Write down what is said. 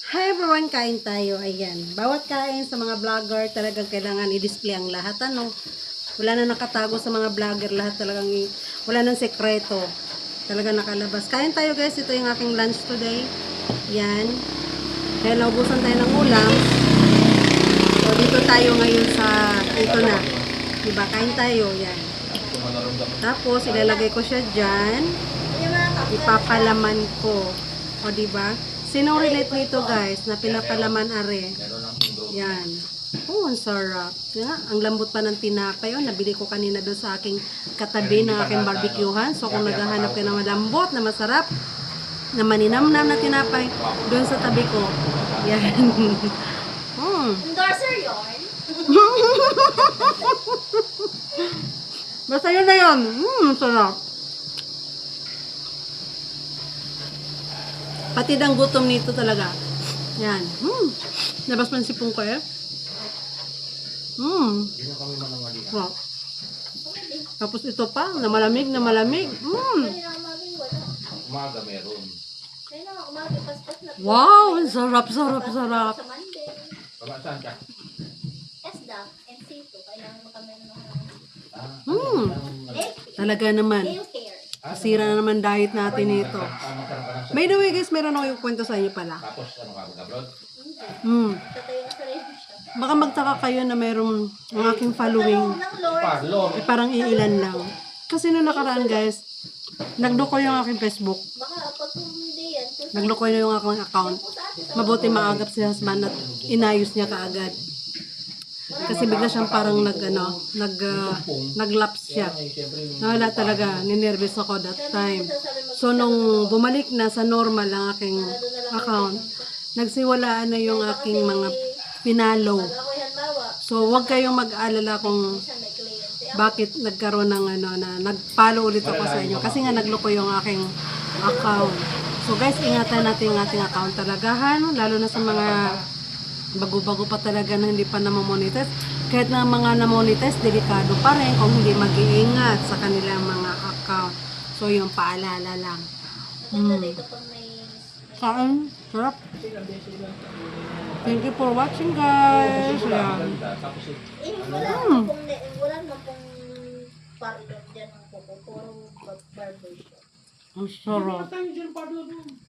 Hi everyone, kain tayo. Ayan. Bawat kain sa mga vlogger, talagang kailangan i-display ang lahat. Ano? Wala na nakatago sa mga vlogger. Lahat talagang, wala nang sekreto. Talagang nakalabas. Kain tayo guys. Ito yung aking lunch today. Yan. Kaya naubusan tayo ng ulam. So, dito tayo ngayon sa, ito na. Diba? Kain tayo. Yan. Tapos, ilalagay ko siya dyan. Ipapalaman ko. O, diba? Sinong relate nito guys na pinapalaman are? Yan. Oh, ang sarap. Yan, ang lambot pa ng tinapay. Oh, nabili ko kanina doon sa aking katabi ng aking barbecuehan. So kung naghahanap ka ng malambot na masarap, na maninamnam na tinapay, doon sa tabi ko. Yan. Endorser yun? Basta yun na yun. Sarap. Pati ang gutom nito talaga. Yan. Labas man sipong ko eh. Wow. Tapos ito pa, na malamig, na malamig. Umaga meron. Kaya na umaga, paspas na. Wow, ang sarap, sarap, sarap. Sa Monday. Saan ka? SDA, NC2. Kailangan mo kami ng Talaga naman. nail care. Sira na naman diet natin ito. By the way guys, meron ako yung kwento sa inyo pala. Tapos ano ka mag-abroad? Tatayo na sa rin siya. Baka magtaka kayo na mayroong ang aking following. Ng Lord. Lord. Parang iilan lang. Kasi noong nakaraan guys, nagluko yung aking Facebook. Baka pag hindi yan. Nagluko yung aking account. Mabuti maagap si husband at inayos niya kaagad. Kasi bigla siyang parang nag-lapse siya. Wala talaga, ninervous ako that time. So nung bumalik na sa normal ang aking account, nagsiwalaan na yung aking mga pinalo. Ako halimbawa, So wag kayong mag-alala kung siya may kliyente. bakit nagkaroon ng na nag-follow ulit ako sa inyo. Kasi nga nagloko yung aking account. So guys, ingatan natin yung ating account talagahan, lalo na sa mga bago-bago pa talaga na hindi pa namamonetize. Kahit na mga namonetize, delikado pa rin kung hindi mag-iingat sa kanilang mga account. So yung paalala lang. Ganda dito pag may... Kain, sarap. Thank you for watching guys. Yan. Tapos Wala naman pong parlor dyan ng kuko. Puro barbershop. Ang sarap.